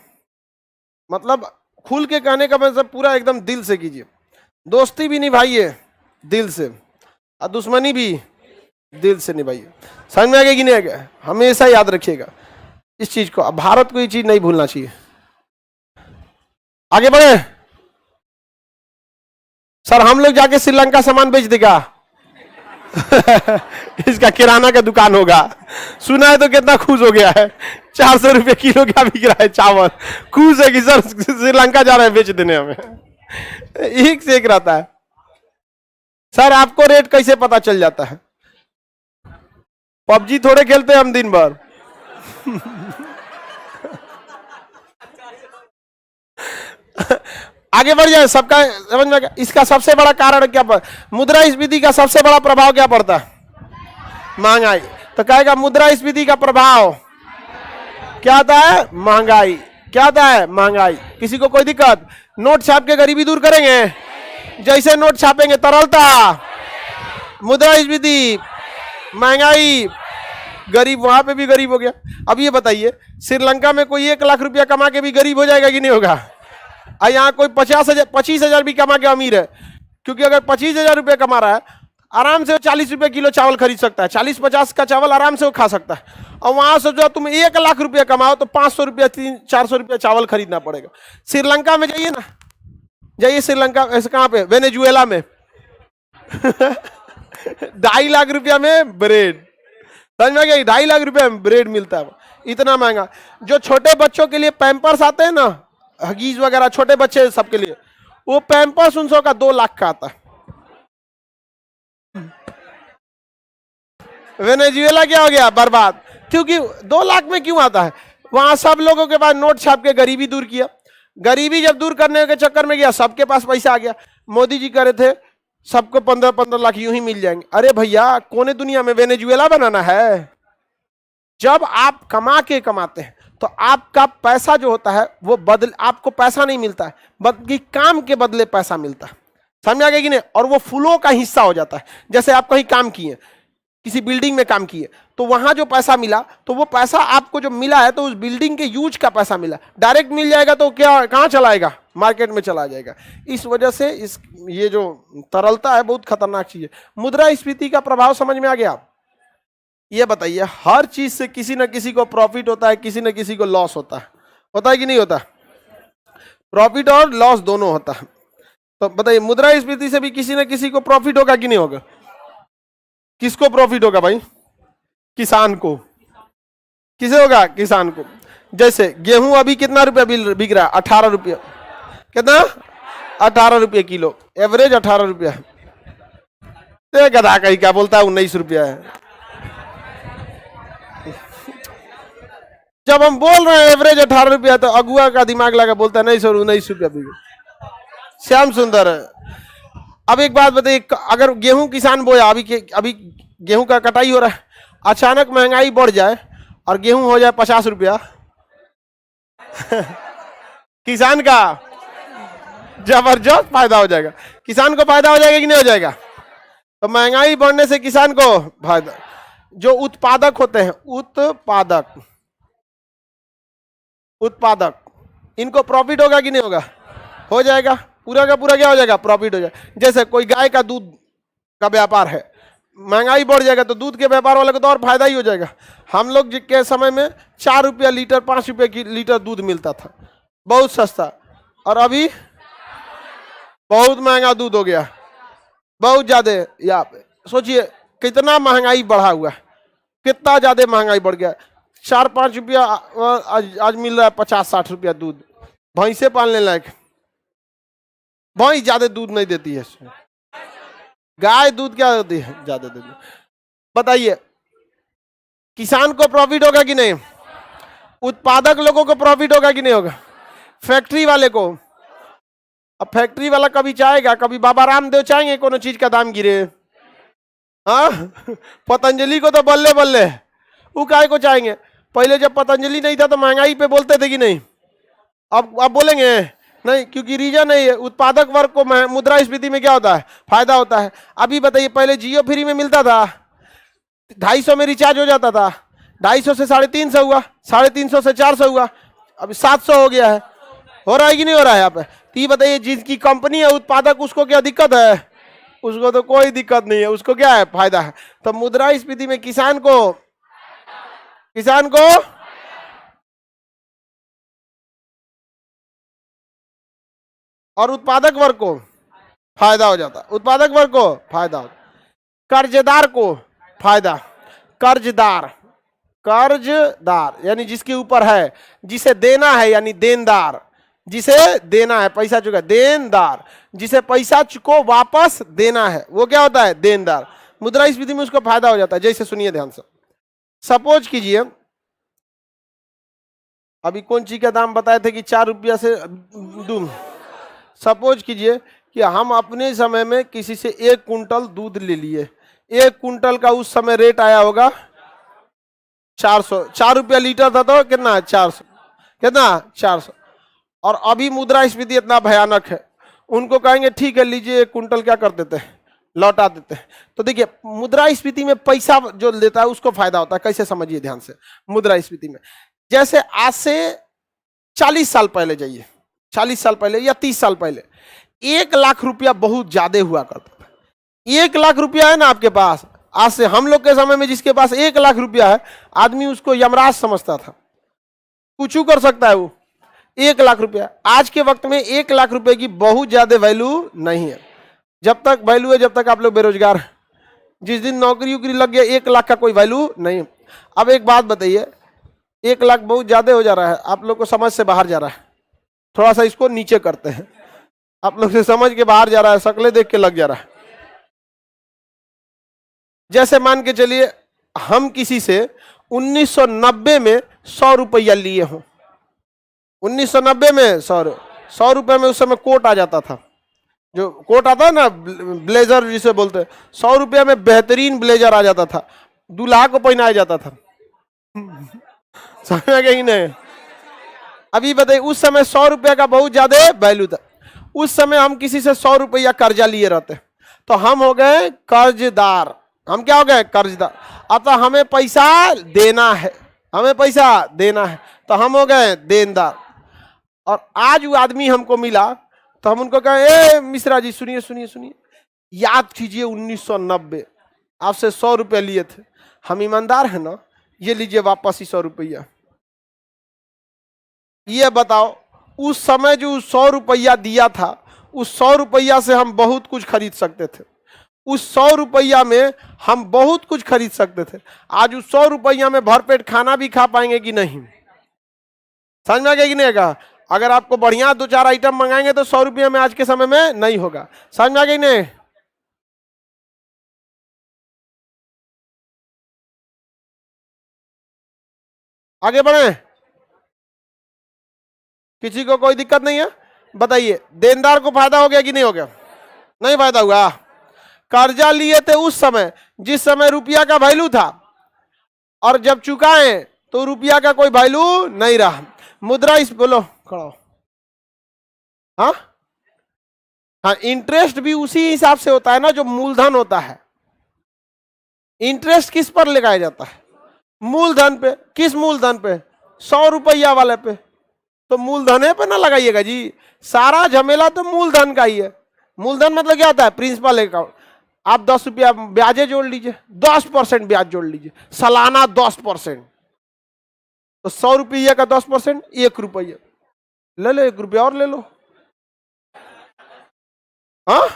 Speaker 1: मतलब खुल के कहने का मतलब पूरा एकदम दिल से कीजिए। दोस्ती भी निभाइए दिल से, और दुश्मनी भी दिल से निभाइए। समझ में आ गया कि नहीं आ गया, हमेशा याद रखिएगा इस चीज को। अब भारत को ये चीज नहीं भूलना चाहिए। आगे बढ़े सर, हम लोग जाके श्रीलंका सामान बेच देगा। इसका किराना का दुकान होगा, सुना है तो कितना खुश हो गया है, 400 रुपये किलो क्या बिक रहा है चावल, खुश है कि सर श्रीलंका जा रहे हैं बेच देने हमें। एक से एक रहता है। सर आपको रेट कैसे पता चल जाता है, पबजी थोड़े खेलते हैं हम दिन भर। आगे बढ़ जाए, सबका समझ में। इसका सबसे बड़ा कारण क्या, मुद्रास्फीति का सबसे बड़ा प्रभाव क्या पड़ता है, महंगाई। तो कहेगा मुद्रास्फीति का प्रभाव क्या आता है, महंगाई। क्या आता है, महंगाई। किसी को कोई दिक्कत, नोट छाप के गरीबी दूर करेंगे, जैसे नोट छापेंगे तरलता, मुद्रास्फीति, महंगाई, गरीब वहां पे भी गरीब हो गया। अब ये बताइए श्रीलंका में कोई 1 लाख रुपया कमा के भी गरीब हो जाएगा कि नहीं होगा, और यहाँ कोई 25,000 भी कमा के अमीर है। क्योंकि अगर 25,000 रुपये कमा रहा है, आराम से 40 रुपये किलो चावल खरीद सकता है, 40-50 का चावल आराम से वो खा सकता है। और वहां से जो तुम 1 लाख रुपये कमाओ तो 500 रुपया 400 रुपया चावल खरीदना पड़ेगा। श्रीलंका में जाइए ना, जाइए श्रीलंका, ऐसे कहाँ पे, वेनेजुएला में 2.5 लाख रुपया में ब्रेड, समझ में गया, 2.5 लाख रुपया में ब्रेड मिलता है, इतना महंगा। जो छोटे बच्चों के लिए पैम्पर्स आते हैं ना, हगीज वगैरह, छोटे बच्चे सबके लिए, वो पैम्पर्स 100 का 2 लाख का आता है। वेनेजुएला क्या हो गया, बर्बाद। क्योंकि 2 लाख में क्यों आता है, वहां सब लोगों के पास नोट छाप के गरीबी दूर किया। गरीबी जब दूर करने के चक्कर में गया, सबके पास पैसा आ गया। मोदी जी कह रहे थे सबको 15-15 लाख यूं ही मिल जाएंगे। अरे भैया, कोने दुनिया में वेनेजुएला बनाना है? जब आप कमाते हैं तो आपका पैसा जो होता है वो आपको पैसा नहीं मिलता है, बल्कि काम के बदले पैसा मिलता है, समझ आ गया कि नहीं? और वो फुलों का हिस्सा हो जाता है। जैसे आप कहीं काम किए, किसी बिल्डिंग में काम किए, तो वहां जो पैसा मिला, तो वो पैसा आपको जो मिला है तो उस बिल्डिंग के यूज का पैसा मिला। डायरेक्ट मिल जाएगा तो क्या, कहां चलाएगा, मार्केट में चला जाएगा। इस वजह से ये जो तरलता है बहुत खतरनाक चीज है। मुद्रास्फीति का प्रभाव समझ में आ गया? ये बताइए, हर चीज से किसी न किसी को प्रॉफिट होता है, किसी न किसी को लॉस होता है कि नहीं होता? प्रॉफिट और लॉस दोनों होता है। तो बताइए, मुद्रास्फीति से भी किसी न किसी को प्रॉफिट होगा कि नहीं होगा? किसको प्रॉफिट होगा भाई? किसान को। किसे होगा? किसान को। जैसे गेहूं अभी कितना रुपया बिक रहा है? 18 रुपया। कितना? 18 रुपये किलो, एवरेज 18 रुपया है। गधा कहीं क्या बोलता है 19 रुपया है। जब हम बोल रहे हैं एवरेज 18 रुपया, तो अगुआ का दिमाग लगा, बोलता है नहीं सर 19 रुपया बिके। श्याम सुंदर है। अब एक बात बताइए, अगर गेहूं किसान बोया, अभी गेहूं का कटाई हो रहा है, अचानक महंगाई बढ़ जाए और गेहूं हो जाए 50 रुपया किसान का जबरदस्त फायदा हो जाएगा। किसान को फायदा हो जाएगा कि नहीं हो जाएगा? तो महंगाई बढ़ने से किसान को फायदा। जो उत्पादक होते हैं, उत्पादक, इनको प्रॉफिट होगा कि नहीं होगा? हो जाएगा, पूरा का पूरा क्या हो जाएगा? प्रॉफिट हो जाएगा। जैसे कोई गाय का दूध का व्यापार है, महंगाई बढ़ जाएगा तो दूध के व्यापार वाले को तो और फायदा ही हो जाएगा। हम लोग के समय में 4 रुपया लीटर, 5 रुपये की लीटर दूध मिलता था, बहुत सस्ता, और अभी बहुत महंगा दूध हो गया, बहुत ज्यादा। या सोचिए कितना महंगाई बढ़ा हुआ है, कितना ज्यादा महंगाई बढ़ गया। 4-5 रुपया आज मिल रहा है, 50-60 रुपया दूध। भैंसे पालने लायक, भैंस ज्यादा दूध नहीं देती है, गाय दूध क्या देती है? ज्यादा देती है। बताइए, किसान को प्रॉफिट होगा कि नहीं? उत्पादक लोगों को प्रॉफिट होगा कि नहीं होगा? फैक्ट्री वाले को। अब फैक्ट्री वाला कभी चाहेगा, कभी बाबा रामदेव चाहेंगे कोनो चीज का दाम गिरे? हाँ, पतंजलि को तो बल्ले बल्ले, वो काय को चाहेंगे? पहले जब पतंजलि नहीं था तो महंगाई पे बोलते थे कि नहीं? अब बोलेंगे नहीं, क्योंकि रीजन है उत्पादक वर्ग को मुद्रास्फीति में क्या होता है? फायदा होता है। अभी बताइए, पहले जियो फ्री में मिलता था, 250 में रिचार्ज हो जाता था, 250 से 350 हुआ, 350 से 400 हुआ, अभी 700 हो गया है। हो रहा है कि नहीं हो रहा है यहाँ पे? तो ये बताइए, जिसकी कंपनी है उत्पादक, उसको क्या दिक्कत है? उसको तो कोई दिक्कत नहीं है, उसको क्या है? फायदा है। तो मुद्रास्फीति में किसान को और उत्पादक वर्ग को फायदा हो जाता, उत्पादक वर्ग को फायदा होता, कर्जदार को फायदा। कर्जदार यानी जिसके ऊपर है, जिसे देना है यानी देनदार, जिसे देना है पैसा चुका, देनदार, जिसे पैसा को वापस देना है वो क्या होता है? देनदार। मुद्रास्फीति में उसको फायदा हो जाता है। जैसे सुनिए ध्यान से, सपोज कीजिए अभी कौन चीज का दाम बताए थे कि 4 रुपया से दूध। सपोज कीजिए कि हम अपने समय में किसी से 1 कुंटल दूध ले लिए, 1 कुंटल का उस समय रेट आया होगा 400, 4 रुपया लीटर था तो कितना? 400, कितना? 400। और अभी मुद्रास्फीति इतना भयानक है, उनको कहेंगे ठीक है लीजिए 1 कुंटल, क्या कर देते हैं? लौटा देते हैं। तो देखिए, मुद्रास्फीति में पैसा जो लेता है उसको फायदा होता है। कैसे? समझिए ध्यान से। मुद्रास्फीति में जैसे आज से 40 साल पहले जाइए, 40 साल पहले या 30 साल पहले 1 लाख रुपया बहुत ज्यादा हुआ करता था। 1 लाख रुपया है ना आपके पास, आज से हम लोग के समय में जिसके पास 1 लाख रुपया है, आदमी उसको यमराज समझता था, कुछ कर सकता है वो। 1 लाख रुपया आज के वक्त में 1 लाख रुपए की बहुत ज्यादा वैल्यू नहीं है। जब तक वैल्यू है जब तक आप लोग बेरोजगार हैं। जिस दिन नौकरी उकरी लग गया 1 लाख का कोई वैल्यू नहीं। अब एक बात बताइए, 1 लाख बहुत ज्यादा हो जा रहा है, आप लोग को समझ से बाहर जा रहा है। थोड़ा सा इसको नीचे करते हैं, आप लोग से समझ के बाहर जा रहा है, शक्लें देख के लग जा रहा है। जैसे मान के चलिए हम किसी से 1990 में 100 रुपया लिए हों, 1990 में 100 रुपये में उस समय कोट आ जाता था, जो कोट आता है ना ब्लेजर जिसे बोलते हैं, 100 रुपये में बेहतरीन ब्लेजर आ जाता था, दूल्हा को पहनाया जाता था। समझ में कि नहीं? अभी बताइए उस समय 100 रुपये का बहुत ज्यादा वैल्यू था। उस समय हम किसी से 100 रुपया कर्जा लिए रहते तो हम हो गए कर्जदार। हम क्या हो गए? कर्जदार। अतः हमें पैसा देना है, हमें पैसा देना है, तो हम हो गए देनदार। और आज वो आदमी हमको मिला तो हम उनको कहें, ए मिश्रा जी सुनिए सुनिए सुनिए, याद कीजिए 1990 आपसे 100 रुपये लिए थे, हम ईमानदार हैं ना, ये लीजिए वापस ही 100 रुपया। ये बताओ उस समय जो 100 रुपया दिया था, उस 100 रुपया से हम बहुत कुछ खरीद सकते थे, उस 100 रुपया में हम बहुत कुछ खरीद सकते थे। आज उस 100 रुपया में भरपेट खाना भी खा पाएंगे कि नहीं? समझ में आ गया कि नहीं? कहा अगर आपको बढ़िया 2-4 आइटम मंगाएंगे तो 100 रुपये में आज के समय में नहीं होगा। समझ में आ गया कि नहीं? आगे बढ़े, किसी को कोई दिक्कत नहीं है? बताइए देनदार को फायदा हो गया कि नहीं हो गया? नहीं फायदा हुआ। कर्जा लिए थे उस समय जिस समय रुपया का वैल्यू था, और जब चुकाए तो रुपया का कोई वैल्यू नहीं रहा। मुद्रा इस बोलो खड़ा। हाँ हाँ, इंटरेस्ट भी उसी हिसाब से होता है ना जो मूलधन होता है। इंटरेस्ट किस पर लगाया जाता है? मूलधन पे। किस मूलधन पे? 100 रुपया वाले पे। तो मूलधन पे ना लगाइएगा जी, सारा झमेला तो मूलधन का ही है। मूलधन मतलब क्या होता है? Principal account. आप 10 रुपया ब्याजे जोड़ लीजिए, 10% ब्याज जोड़ लीजिए, सालाना 10%, तो 100 रुपया का 10% 1 रुपया ले लो, 1 रुपया और ले लो। हाँ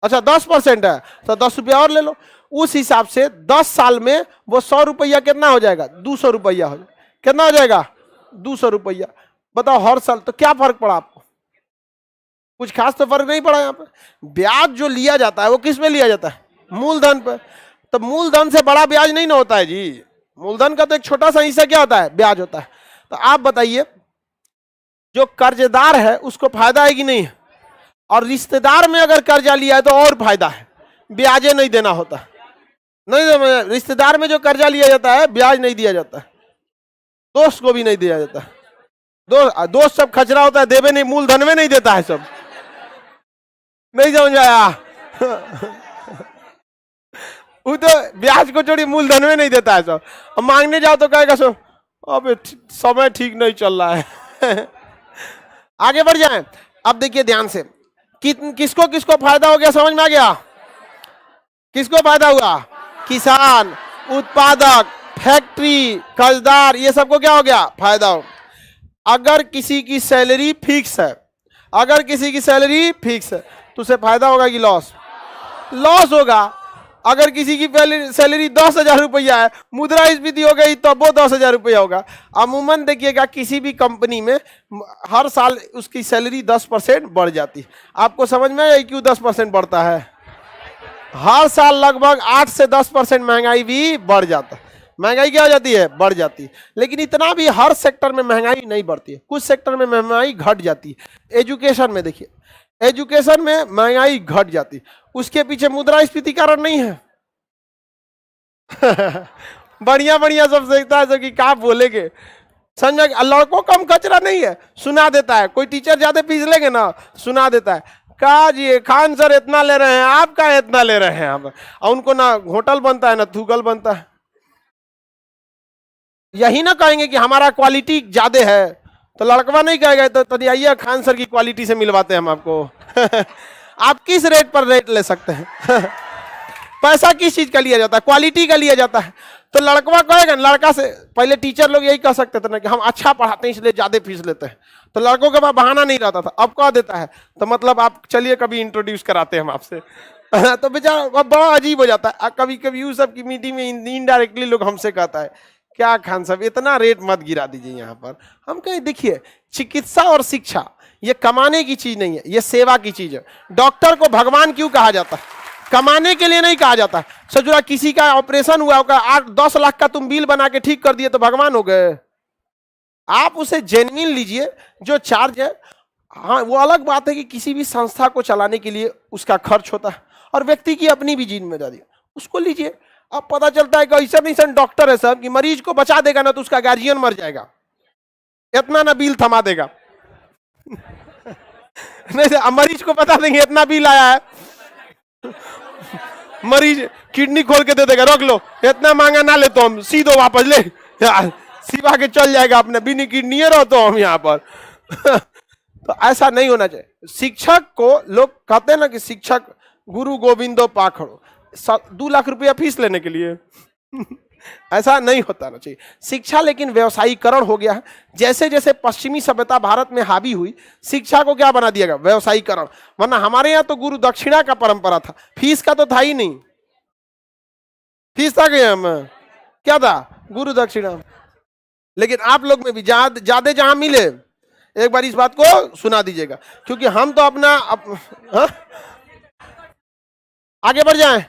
Speaker 1: अच्छा 10% है तो 10 रुपया और ले लो। उस हिसाब से 10 साल में वो 100 रुपया कितना हो जाएगा? 200 रुपया हो जाएगा। कितना हो जाएगा? 200 रुपया। बताओ हर साल तो क्या फर्क पड़ा आपको? कुछ खास तो फर्क नहीं पड़ा। यहाँ पे ब्याज जो लिया जाता है वो किस में लिया जाता है? मूलधन पे। तो मूलधन से बड़ा ब्याज नहीं ना होता है जी, मूलधन का तो एक छोटा सा हिस्सा क्या होता है? ब्याज होता है। तो आप बताइए जो कर्जदार है उसको फायदा है कि नहीं? और रिश्तेदार में अगर कर्जा लिया है तो और फायदा है, ब्याजे नहीं देना होता। नहीं, रिश्तेदार में जो कर्जा लिया जाता है ब्याज नहीं दिया जाता है, दोस्त को भी नहीं दिया जाता है। दोस्त सब खचरा होता है, देवे नहीं, मूलधन में नहीं देता है सब। नहीं समझ आया? वो तो ब्याज को छोड़ी मूलधन में नहीं देता है सब। अब मांगने जाओ तो कहेगा सो अब समय ठीक नहीं चल रहा है। आगे बढ़ जाए। अब देखिए ध्यान से, किसको किसको फायदा हो गया? समझ में आ गया? किसको फायदा हुआ? किसान, उत्पादक, फैक्ट्री, कर्जदार, ये सबको क्या हो गया? फायदा हो। अगर किसी की सैलरी फिक्स है, अगर किसी की सैलरी फिक्स है तो उसे फायदा होगा कि लॉस? लॉस होगा। अगर किसी की सैलरी 10,000 रुपया है, मुद्रास्फीति हो गई तो वो 10,000 रुपया होगा। अमूमन देखिएगा किसी भी कंपनी में हर साल उसकी सैलरी 10% बढ़ जाती है। आपको समझ में आया क्यों 10% बढ़ता है? हर साल लगभग 8 से 10% महंगाई भी बढ़ जाता है। महंगाई क्या हो जाती है? बढ़ जाती है। लेकिन इतना भी हर सेक्टर में महंगाई नहीं बढ़ती है, कुछ सेक्टर में महंगाई घट जाती है। एजुकेशन में देखिए, एजुकेशन में महंगाई घट जाती है, उसके पीछे मुद्रास्फीति कारण नहीं है। बढ़िया बढ़िया सब सीखता है, कि क्या बोलेंगे समझ में। लड़कों कम कचरा नहीं है, सुना देता है। कोई टीचर ज्यादा फीस लेंगे ना, सुना देता है, कहा जी खान सर इतना ले रहे हैं, आप क्या इतना ले रहे हैं आप? और उनको ना होटल बनता है ना थूकल बनता है। यही ना कहेंगे कि हमारा क्वालिटी ज्यादा है, तो लड़कवा नहीं कहेगा तो आइए खान सर की क्वालिटी से मिलवाते हैं हम आपको। आप किस रेट पर रेट ले सकते हैं? पैसा किस चीज का लिया जाता है? क्वालिटी का लिया जाता है। तो लड़कवा कहेगा, लड़का से पहले टीचर लोग यही कह सकते थे ना कि हम अच्छा पढ़ाते हैं इसलिए ज्यादा फीस लेते हैं, तो लड़कों के पास बहाना नहीं रहता था। अब कह देता है तो मतलब आप चलिए कभी इंट्रोड्यूस कराते हैं हम आपसे। तो बेचारा अब बड़ा अजीब हो जाता है। कभी कभी उस सब की मीटिंग में इनडायरेक्टली लोग हमसे कहता है क्या खान साहब इतना रेट मत गिरा दीजिए यहाँ पर। हम कहें देखिए चिकित्सा और शिक्षा ये कमाने की चीज नहीं है, ये सेवा की चीज है। डॉक्टर को भगवान क्यों कहा जाता है? कमाने के लिए नहीं कहा जाता। सजुरा किसी का ऑपरेशन हुआ होगा 8-10 लाख का तुम बिल बना के ठीक कर दिए तो भगवान हो गए? आप उसे जेन्युइन लीजिए जो चार्ज है। हाँ वो अलग बात है कि किसी भी संस्था को चलाने के लिए उसका खर्च होता है और व्यक्ति की अपनी भी जिम्मेदारी उसको लीजिए। अब पता चलता है कि ऐसा नहीं डॉक्टर है साहब कि मरीज को बचा देगा ना तो उसका गार्जियन मर जाएगा, इतना ना बिल थमा देगा। नहीं मरीज को बता देंगे इतना बिल आया है, मरीज किडनी खोल के दे देगा, रख लो इतना महंगा ना ले तो हम सीधो वापस ले सिवा के चल जाएगा अपने बिनी किडनी रहो तो हम यहाँ पर। तो ऐसा नहीं होना चाहिए। शिक्षक को लोग कहते हैं ना कि शिक्षक गुरु गोविंदो पाखड़ो, 2 लाख रुपया फीस लेने के लिए। ऐसा नहीं होता ना चाहिए शिक्षा। लेकिन व्यवसायीकरण हो गया है। जैसे जैसे पश्चिमी सभ्यता भारत में हावी हुई, शिक्षा को क्या बना दिया गया? व्यवसायीकरण। वरना हमारे यहाँ तो गुरु दक्षिणा का परंपरा था, फीस का तो था ही नहीं। फीस था क्या? हम क्या था? गुरु दक्षिणा। लेकिन आप लोग में भी ज्यादा जहां मिले, एक बार इस बात को सुना दीजिएगा, क्योंकि हम तो अपना हाँ? आगे बढ़ जाएं,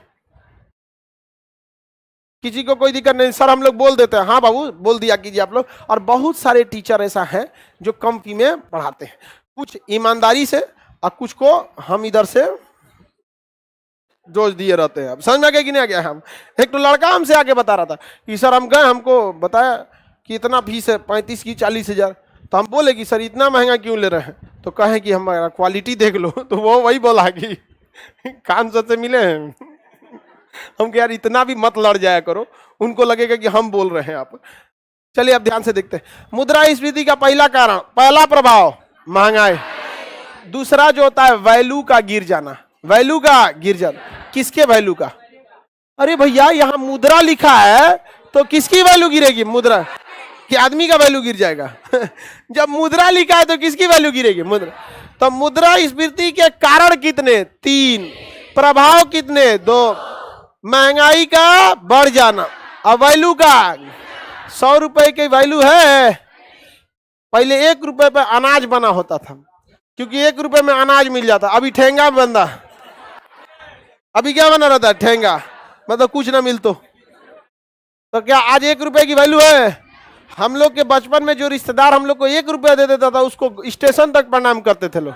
Speaker 1: किसी को कोई दिक्कत नहीं सर, हम लोग बोल देते हैं। हाँ बाबू बोल दिया कीजिए आप लोग। और बहुत सारे टीचर ऐसा हैं जो कम फी में पढ़ाते हैं, कुछ ईमानदारी से और कुछ को हम इधर से जोश दिए रहते हैं। अब समझ में आ गया कि नहीं आ गया? हम एक तो लड़का हमसे आके बता रहा था कि सर हम गए, हमको बताया कि इतना फीस है 35 की 40 हजार। तो हम बोले कि सर इतना महंगा क्यों ले रहे हैं? तो कहें कि हमारा क्वालिटी देख लो। तो वो वही बोला कि खान सर से मिले हैं। हम कह यार इतना भी मत लड़ जाया करो, उनको लगेगा कि हम बोल रहे हैं आप। चलिए अब ध्यान से देखते हैं। मुद्रास्फीति का पहला कारण, पहला प्रभाव महंगाई। दूसरा जो होता है वैल्यू का गिर जाना। वैल्यू का गिर जाना, किसके वैल्यू का? अरे भैया यहाँ मुद्रा लिखा है तो किसकी वैल्यू गिरेगी? मुद्रा कि आदमी का वैल्यू गिर जाएगा? जब मुद्रा लिखा है तो किसकी वैल्यू गिरेगी? मुद्रा। तो मुद्रास्फीति के कारण कितने? 3। प्रभाव कितने? 2। महंगाई का बढ़ जाना और वैल्यू का 100 रुपए की वैल्यू है। पहले 1 रुपए पे अनाज बना होता था, क्योंकि 1 रुपए में अनाज मिल जाता। अभी ठेंगा बंदा, अभी क्या बना रहता है? ठेंगा, मतलब कुछ ना मिल तो क्या आज 1 रुपए की वैल्यू है? हम लोग के बचपन में जो रिश्तेदार हम लोग को 1 रुपया दे देता था उसको स्टेशन तक प्रणाम करते थे लोग।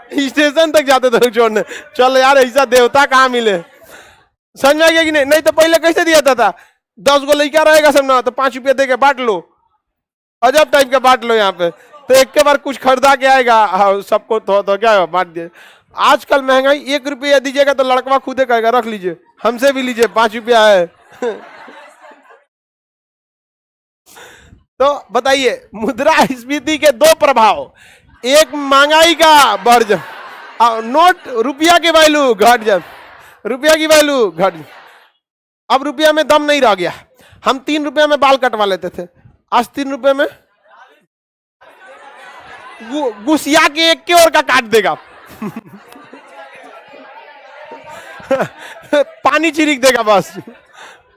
Speaker 1: स्टेशन तक जाते थे छोड़ने, चल यार ऐसा देवता कहाँ मिले। समझ में आ गया कि नहीं? नहीं तो पहले कैसे दिया था? 10 गो लड़का रहेगा सब ना तो 5 रुपया दे के बांट लो, अजब टाइप का बांट लो यहाँ पे। तो एक के बार कुछ खरीदा के आएगा सबको तो क्या बांट दिए। आजकल महंगाई, 1 रुपया दीजिएगा तो लड़का खुदे कहेगा रख लीजिए, हमसे भी लीजिए 5 रुपया है। तो बताइए मुद्रास्फीति के 2 प्रभाव, एक महंगाई का बढ़ जाए, नोट रुपया की वैल्यू घट जाए, रुपया की वैल्यू घट। अब रुपया में दम नहीं रह गया। हम 3 रुपया में बाल कटवा लेते थे, आज 3 रुपये में गुसिया के एक के और का काट देगा। पानी चिरिक देगा बस।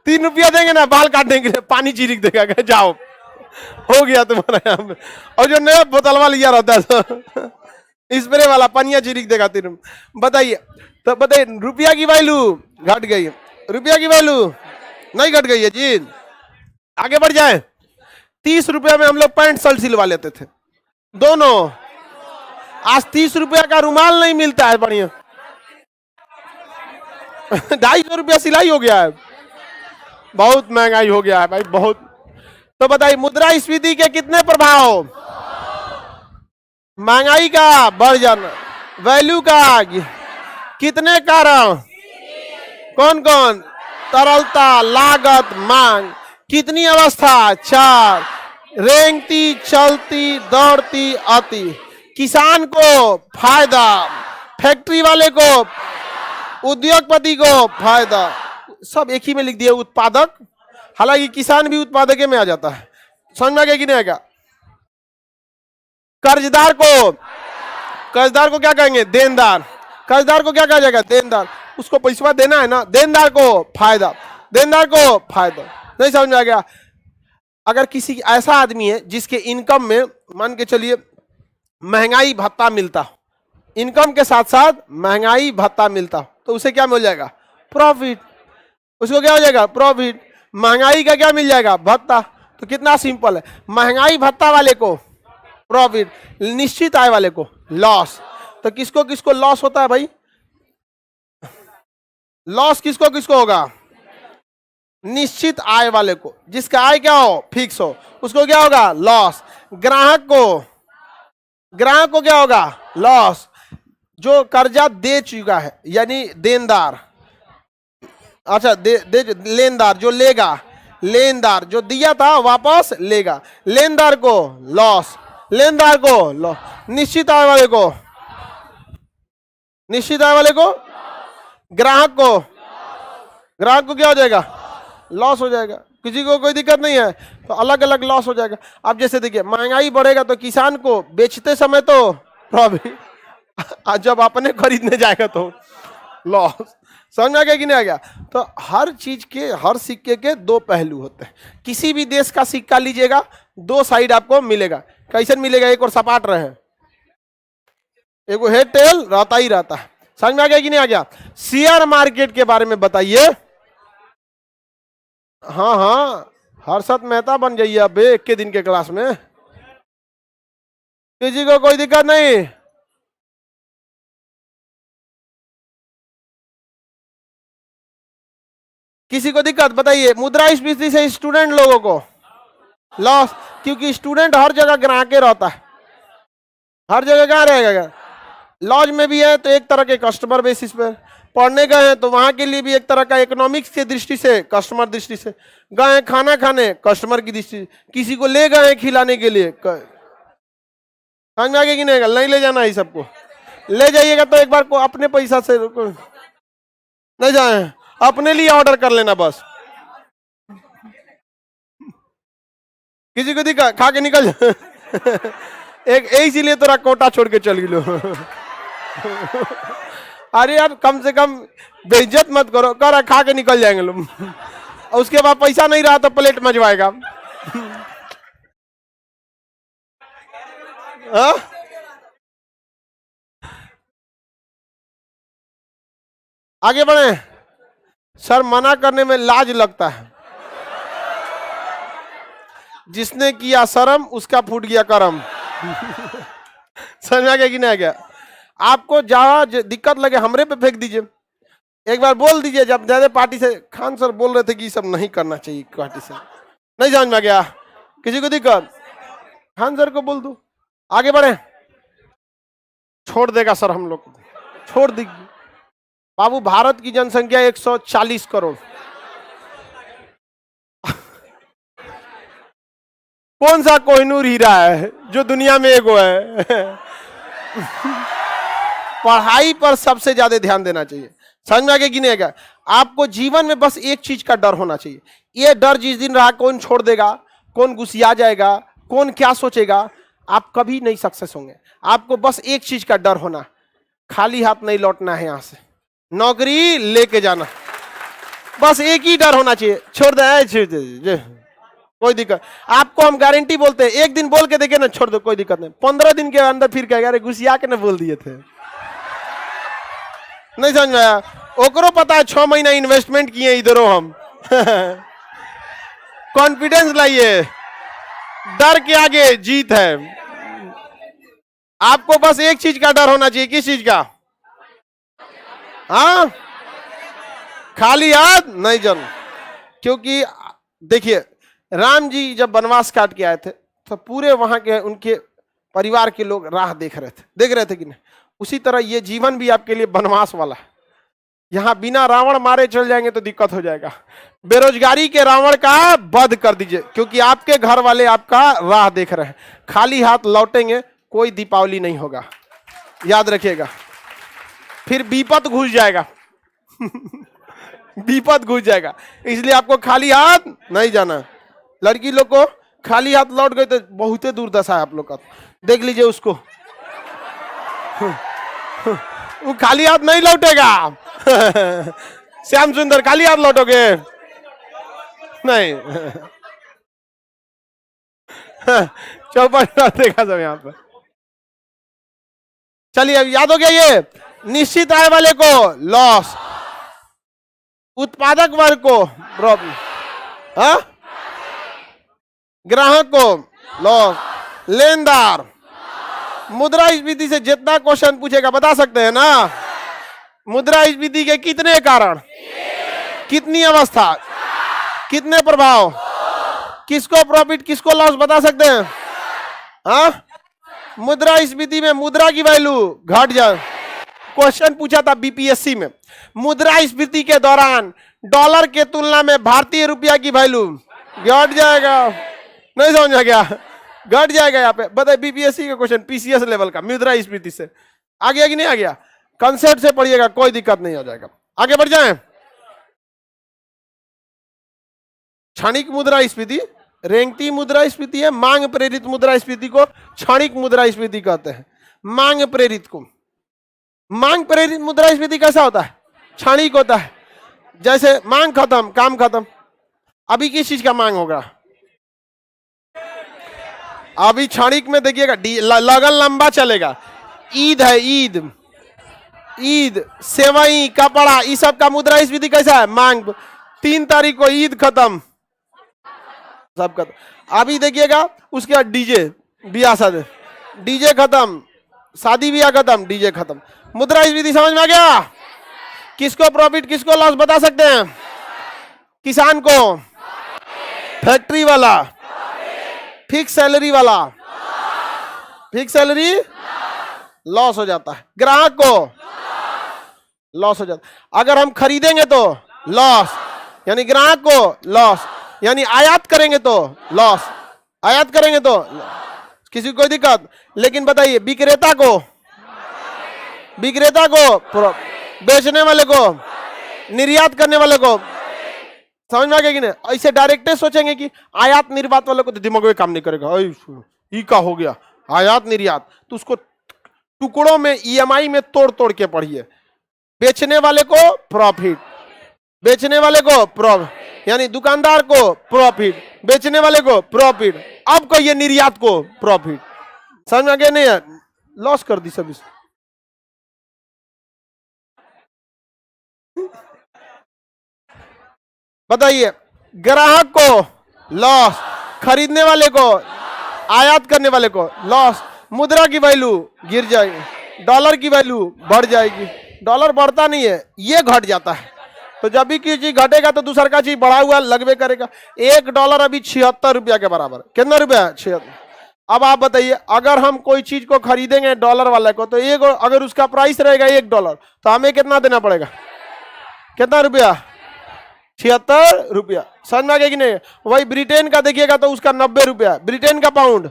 Speaker 1: 3 रुपया देंगे ना बाल काटने के लिए, पानी चिरिक देगा, जाओ हो गया तुम्हारा यहाँ पे। और जो नया बोतल वाला लिया रहता है स्प्रे वाला, पनिया चिरिक देगा 3 रुपये। बताइए तो बताइए रुपया की वैल्यू घट गई, रुपया की वैल्यू नहीं घट गई है जी। आगे बढ़ जाए। 30 रुपया में हम लोग पैंट शर्ट सिलवा लेते थे दोनों। आज 30 रुपया का रुमाल नहीं मिलता है बढ़िया। 250 रुपया सिलाई हो गया है, बहुत महंगाई हो गया है भाई, बहुत। तो बताइए मुद्रास्फीति के कितने प्रभाव? महंगाई का बढ़ जाना, वैल्यू का कितने कारण? कौन कौन? तरलता, लागत, मांग। कितनी अवस्था? 4। रेंगती चलती दौड़ती आती। किसान को फायदा, फैक्ट्री वाले को, उद्योगपति को फायदा, सब एक ही में लिख दिया उत्पादक। हालांकि किसान भी उत्पादक में आ जाता है। समझ में आ गया कि नहीं आएगा? कर्जदार को क्या कहेंगे? देनदार। कर्जदार को क्या कहा जाएगा? देनदार। उसको पैसा देना है ना, देनदार को फायदा, देनदार को फायदा। नहीं समझ में आ गया? अगर किसी ऐसा आदमी है जिसके इनकम में मान के चलिए महंगाई भत्ता मिलता हो, इनकम के साथ साथ महंगाई भत्ता मिलता हो, तो उसे क्या मिल जाएगा? प्रॉफिट। उसको क्या हो जाएगा? प्रॉफिट। महंगाई का क्या मिल जाएगा? भत्ता। तो कितना सिंपल है, महंगाई भत्ता वाले को प्रॉफिट, निश्चित आय वाले को लॉस। तो किसको किसको लॉस होता है भाई? लॉस किसको किसको होगा? निश्चित आय वाले को। जिसका आय क्या हो? फिक्स हो, उसको क्या होगा? लॉस। ग्राहक को क्या होगा? लॉस। जो कर्जा दे चुका है यानी देनदार, अच्छा लेनदार जो लेगा, लेनदार जो दिया था वापस लेगा, लेनदार को लॉस, लेनदार को लॉस। निश्चित आय वाले को, निश्चित आय वाले को, ग्राहक को क्या हो जाएगा? लॉस हो जाएगा। किसी को कोई दिक्कत नहीं है तो अलग अलग लॉस हो जाएगा। अब जैसे देखिए महंगाई बढ़ेगा तो किसान को बेचते समय तो प्रॉफिट, जब अपने खरीदने जाएगा तो लॉस। समझ में आ गया कि नहीं आ गया? तो हर चीज के, हर सिक्के के दो पहलू होते हैं। किसी भी देश का सिक्का लीजिएगा दो साइड आपको मिलेगा। कैसे मिलेगा? एक और सपाट रहे, एक वो हेड टेल रहता ही रहता है। समझ में आ गया कि नहीं आ गया? शेयर मार्केट के बारे में बताइए। हाँ, हर्षद मेहता बन जाइए अब एक के दिन के क्लास में, किसी को कोई दिक्कत नहीं। किसी को दिक्कत बताइए? मुद्रास्फीति से स्टूडेंट लोगों को लॉस, क्योंकि स्टूडेंट हर जगह ग्राहक रहता है, हर जगह कहाँ रहेगा? लॉज में भी है तो एक तरह के कस्टमर बेसिस पे, पढ़ने गए हैं तो वहां के लिए भी एक तरह का इकोनॉमिक्स की दृष्टि से, कस्टमर दृष्टि से गए हैं, खाना खाने कस्टमर की दृष्टि, किसी को ले गए हैं खिलाने के लिए। समझ में आ गया कि नहीं ले जाना है सबको, ले जाइएगा तो एक बार को अपने पैसा से नहीं जाए, अपने लिए ऑर्डर कर लेना बस। किसी को दिखा खा के निकल एक इसीलिए तोरा कोटा छोड़ के चल गिलो अरे यार कम से कम बेइज्जत मत करो, कर खा के निकल जाएंगे लोग उसके बाद पैसा नहीं रहा तो प्लेट मजवाएगा आगे बढ़े। सर मना करने में लाज लगता है, जिसने किया शर्म उसका फूट गया करम समझ में आ गया कि नहीं आ गया? आपको जहां दिक्कत लगे हमरे पे फेंक दीजिए, एक बार बोल दीजिए। जब ज्यादा पार्टी से खान सर बोल रहे थे कि सब नहीं करना चाहिए पार्टी से, नहीं समझ में आ गया? किसी को दिक्कत? खान सर को बोल दो, आगे बढ़े। छोड़ देगा सर, हम लोग छोड़ देगी। बाबू भारत की जनसंख्या 140 करोड़, कौन सा कोहिनूर हीरा है जो दुनिया में एगो है पढ़ाई पर सबसे ज्यादा ध्यान देना चाहिए। समझ में आ गया कि नहीं आएगा? आपको जीवन में बस एक चीज का डर होना चाहिए। ये डर जिस दिन रहा, कौन छोड़ देगा, कौन गुस्सिया जाएगा, कौन क्या सोचेगा, आप कभी नहीं सक्सेस होंगे। आपको बस एक चीज का डर होना, खाली हाथ नहीं लौटना है यहां से, नौकरी लेके जाना, बस एक ही डर होना चाहिए। छोड़ दे कोई दिक्कत, आपको हम गारंटी बोलते हैं, एक दिन बोल के देखे ना, छोड़ दो कोई दिक्कत नहीं, 15 दिन के अंदर फिर कहेगा अरे गुस्सिया के ना बोल दिए थे। नहीं समझ में आया? ओकरो पता है 6 महीना इन्वेस्टमेंट किए इधरों हम कॉन्फिडेंस लाइए, डर के आगे जीत है। आपको बस एक चीज का डर होना चाहिए। किस चीज का? हाँ, खाली हाथ नहीं जन। क्योंकि देखिए राम जी जब वनवास काट के आए थे तो पूरे वहां के उनके परिवार के लोग राह देख रहे थे कि नहीं? उसी तरह ये जीवन भी आपके लिए वनवास वाला है। यहां बिना रावण मारे चल जाएंगे तो दिक्कत हो जाएगा। बेरोजगारी के रावण का वध कर दीजिए, क्योंकि आपके घर वाले आपका राह देख रहे हैं। खाली हाथ लौटेंगे, कोई दीपावली नहीं होगा, याद रखिएगा। फिर विपत घुस जाएगा विपत घुस जाएगा, इसलिए आपको खाली हाथ नहीं जाना। लड़की लोग को खाली हाथ लौट गए तो बहुत दुर्दशा है आप लोग का, देख लीजिए उसको वो खाली हाथ नहीं लौटेगा श्याम सुंदर खाली हाथ लौटोगे नहीं चौपट देखा सब यहाँ पर। चलिए अब याद हो गया, ये निश्चित आय वाले को लॉस, उत्पादक वर्ग को प्रॉफिट, ग्राहक को लॉस, लेनदार। मुद्रास्फीति से जितना क्वेश्चन पूछेगा बता सकते हैं ना। मुद्रास्फीति के कितने कारण, कितनी अवस्था, कितने प्रभाव, किसको प्रॉफिट किसको लॉस बता सकते हैं। हाँ, मुद्रास्फीति में मुद्रा की वैल्यू घट जाए। क्वेश्चन पूछा था बीपीएससी में, मुद्रास्फीति के दौरान डॉलर के तुलना में भारतीय रुपया की वैल्यू घट जाएगा। नहीं समझ आ गया, घट जाएगा यहाँ पे। बताइए बीपीएससी का क्वेश्चन पीसीएस लेवल का, मुद्रास्फीति से आ गया कि नहीं आ गया। कंसेप्ट से पढ़िएगा, कोई दिक्कत नहीं हो जाएगा। आगे बढ़ जाएं। क्षणिक मुद्रास्फीति रेंगती मुद्रास्फीति है, मांग प्रेरित मुद्रास्फीति को क्षणिक मुद्रास्फीति कहते हैं। मांग प्रेरित को, मांग प्रेरित मुद्रास्फीति कैसा होता है, क्षणिक होता है। जैसे मांग खत्म काम खत्म, अभी किस चीज का मांग होगा, अभी क्षणिक में देखिएगा लगन लंबा चलेगा। ईद है, ईद ईद सेवई कपड़ा इस सब का मुद्रास्फीति कैसा है, मांग। 3 तारीख को ईद खत्म, सब खत्म। अभी देखिएगा उसके बाद डीजे ब्याह शादी, डीजे खत्म, शादी ब्याह खत्म, डीजे खत्म। मुद्रास्फीति समझ में आ गया। किसको प्रॉफिट किसको लॉस बता सकते हैं। किसान को, फैक्ट्री वाला, फिक्स सैलरी वाला, फिक्स सैलरी लॉस हो जाता है। ग्राहक को लॉस हो जाता है। अगर हम खरीदेंगे तो लॉस, यानी ग्राहक को लॉस, यानी आयात करेंगे तो लॉस, आयात करेंगे तो किसी कोई दिक्कत। लेकिन बताइए विक्रेता को, विक्रेता को, बेचने वाले को, निर्यात करने वाले को, समझ में आ गया कि नहीं। ऐसे डायरेक्ट सोचेंगे कि आयात निर्यात वाले को तो दिमाग में काम नहीं करेगा, ये क्या हो गया आयात निर्यात, तो उसको टुकड़ों में ईएमआई में तोड़ तोड़ के पढ़िए। बेचने वाले को प्रॉफिट, बेचने वाले को प्रॉफिट, यानी दुकानदार को प्रॉफिट, बेचने वाले को प्रॉफिट। अब कहिए निर्यात को प्रॉफिट। समझ में आ गया नहीं है, लॉस कर दी सब। बताइए ग्राहक को लॉस, खरीदने वाले को, आयात करने वाले को लॉस। मुद्रा की वैल्यू गिर जाएगी, डॉलर की वैल्यू बढ़ जाएगी। डॉलर बढ़ता नहीं है, ये घट जाता है। तो जब भी किसी चीज घटेगा तो दूसरा का चीज बढ़ा हुआ लगभग करेगा। $1 अभी 76 रुपया के बराबर। कितना रुपया, 76। अब आप बताइए अगर हम कोई चीज को खरीदेंगे डॉलर वाले को, तो एक अगर उसका प्राइस रहेगा $1 तो हमें कितना देना पड़ेगा, कितना रुपया, 76 रुपया। समझ में आ गया कि नहीं। वही ब्रिटेन का देखिएगा तो उसका 90 रुपया, ब्रिटेन का पाउंड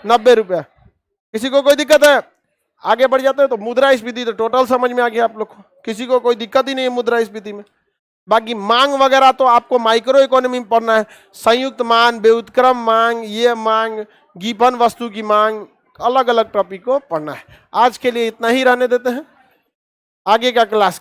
Speaker 1: 90 रुपया। किसी को कोई दिक्कत है। आगे बढ़ जाते हैं तो मुद्रास्फीति तो टोटल समझ में आ गया आप लोग को, किसी को कोई दिक्कत ही नहीं है मुद्रास्फीति में। बाकी मांग वगैरह तो आपको माइक्रो इकोनॉमी में पढ़ना है। संयुक्त मांग, व्युत्क्रम मांग, ये मांग, गिवन वस्तु की मांग, अलग अलग टॉपिक को पढ़ना है। आज के लिए इतना ही रहने देते हैं, आगे का क्लास